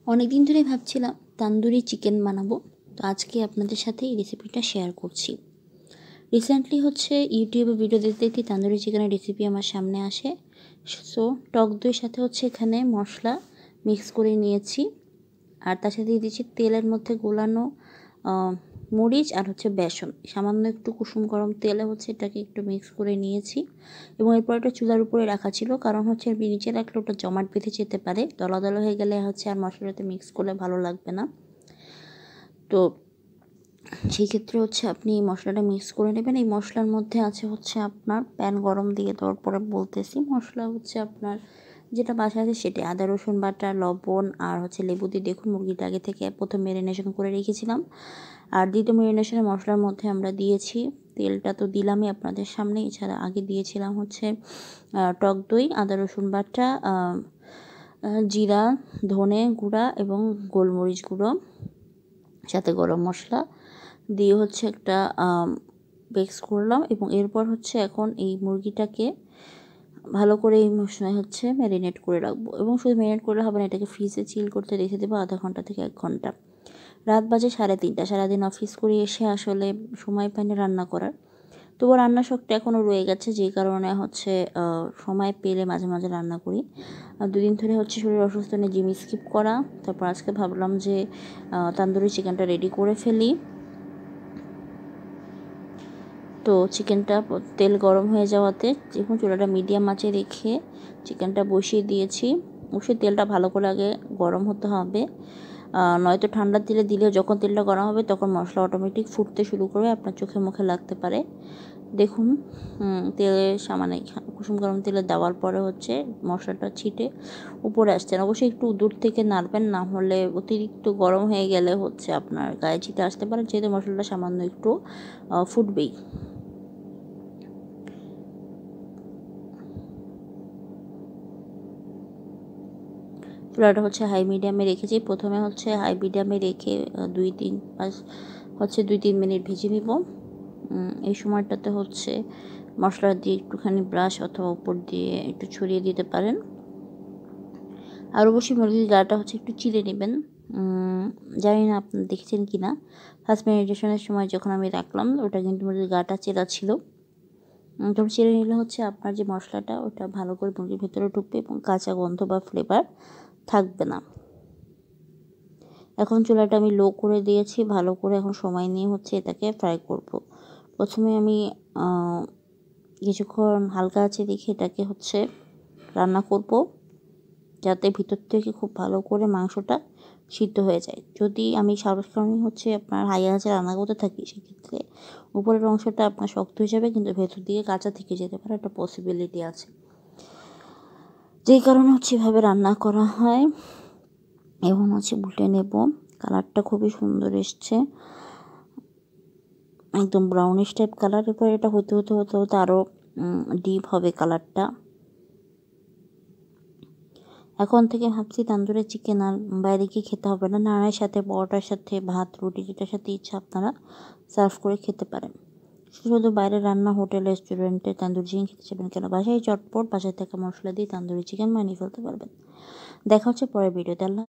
অনেকদিন ধরে ভাবছিলাম তান্দুরি চিকেন বানাবো। তো আজকে আপনাদের সাথে এই রেসিপিটা শেয়ার করছি। রিসেন্টলি ইউটিউবে ভিডিও দেখতে দেখতে তান্দুরি চিকেনের রেসিপি আমার সামনে আসে। সো টক দইয়ের সাথে এখানে মশলা মিক্স করে নিয়েছি, আর তার সাথে দিয়ে দিচ্ছি তেলের মধ্যে গোলানো মরিচ আর বেসন। সামান্য একটু কুসুম গরম তেলে এটাকে একটু মিক্স করে নিয়েছি, এবং এরপর এটা চুলার উপরে রাখা ছিল, কারণ নিচে রাখলে ওটা জমাট বেঁধে যেতে পারে। দলা দলা হয়ে গেলে আর মশলাতে মিক্স করলে ভালো লাগবে না। তো সেই ক্ষেত্রে আপনি মশলাটা মিক্স করে নেবেন। এই মশলার মধ্যে আছে আপনার প্যান গরম দিয়ে দেওয়ার পরে বলতেছি মশলা আপনার যেটা বাসায় আছে সেটাই, আদা রসুন বাটা, লবণ আর লেবু দিয়ে। দেখুন, মুরগিটা আগে থেকে প্রথম ম্যারিনেশন করে রেখেছিলাম, আর দ্বিতীয় ম্যারিনেশনের মশলার মধ্যে আমরা দিয়েছি তেলটা তো দিলামই আপনাদের সামনে। এছাড়া আগে দিয়েছিলাম টক দই, আদা রসুন বাটা, জিরা, ধনে গুঁড়া এবং গোলমরিচ গুঁড়ো, সাথে গরম মশলা দিয়ে একটা মিক্স করলাম। এবং এরপর এখন এই মুরগিটাকে ভালো করে এই মশলায় ম্যারিনেট করে রাখবো। এবং শুধু ম্যারিনেট করলে হবে না, এটাকে ফ্রিজে চিল করতে রেখে দেবো আধা ঘন্টা থেকে 1 ঘন্টা। রাত বাজে 3:30। সারাদিন অফিস করে এসে সময় পাইনি রান্না করার। তবুও রান্নার শখটা এখনও রয়ে গেছে, যেই কারণে সময় পেলে মাঝে মাঝে রান্না করি। 2 দিন ধরে শরীর অসুস্থ নিয়ে জিম স্কিপ করা। তারপর আজকে ভাবলাম যে তান্দুরি চিকেনটা রেডি করে ফেলি। তো চিকেনটা তেল গরম হয়ে যাওয়াতে দেখুন চুলাটা মিডিয়াম আঁচে রেখে চিকেনটা বসিয়ে দিয়েছি। অবশ্যই তেলটা ভালো করে আগে গরম হতে হবে, নয়তো ঠান্ডা তেলে দিলে যখন তেলটা গরম হবে তখন মশলা অটোমেটিক ফুটতে শুরু করবে, আপনার চোখে মুখে লাগতে পারে। দেখুন, তেলে সামান্য কুসুম গরম তেলে দেওয়ার পরে মশলাটা ছিটে উপরে আসছে না। অবশ্যই একটু দূর থেকে নাড়বেন, না হলে অতিরিক্ত গরম হয়ে গেলে আপনার গায়ে ছিটে আসতে পারে, যেহেতু মশলাটা সামান্য একটু ফুটবেই। চুলাটা হাই মিডিয়ামে রেখেছি। প্রথমে হাই মিডিয়ামে রেখে 2-3 মিনিট ভেজে নিব। এই সময়টাতে মশলা দিয়ে একটুখানি ব্রাশ অথবা উপর দিয়ে একটু ছড়িয়ে দিতে পারেন। আর অবশ্যই মুরগির গাটা একটু চিড়ে নেবেন। জানি না আপনি দেখেছেন কি না, ফার্স্ট ম্যারিনেশনের সময় যখন আমি রাখলাম ওটা কিন্তু মুরগির গাটা চেরা ছিল। তখন চিড়ে নিলে আপনার যে মশলাটা ওটা ভালো করে মুরগির ভেতরে ঢুকবে এবং কাঁচা গন্ধ বা ফ্লেভার থাকবে না। এখন চুলাটা আমি লো করে দিয়েছি, ভালো করে এখন সময় নিয়ে এটাকে ফ্রাই করব। প্রথমে আমি কিছুক্ষণ হালকা আঁচে রেখে এটাকে রান্না করব, যাতে ভিতর থেকে খুব ভালো করে মাংসটা সিদ্ধ হয়ে যায়। যদি আমি সবসময় আপনার হাই আঁচে রান্না করতে থাকি, সেক্ষেত্রে উপরের অংশটা আপনার শক্ত হয়ে যাবে, কিন্তু ভেতর দিকে কাঁচা থেকে যেতে পারে, একটা পসিবিলিটি আছে। যেই কারণে এভাবে রান্না করা হয়। এবং উল্টে নেব। কালারটা খুবই সুন্দর এসছে, একদম ব্রাউনিশ টাইপ কালার। এরপর এটা হতে আরও ডিপ হবে কালারটা। এখন থেকে ভাবছি তান্দুরি চিকেন আর বাইরে গিয়ে খেতে হবে না, নানার সাথে, পরোটার সাথে, ভাত, রুটি, যেটার সাথে ইচ্ছা আপনারা সার্ভ করে খেতে পারেন। শুধু বাইরে রান্না, হোটেল, রেস্টুরেন্টে তান্দুরি চিকেন খেতে চাইবেন কেন, বাসায় চটপট বাসায় থাকা মশলা দিয়ে তান্দুরি চিকেন বানিয়ে ফেলতে পারবেন। দেখা পরের ভিডিওতে। আল্লাহ।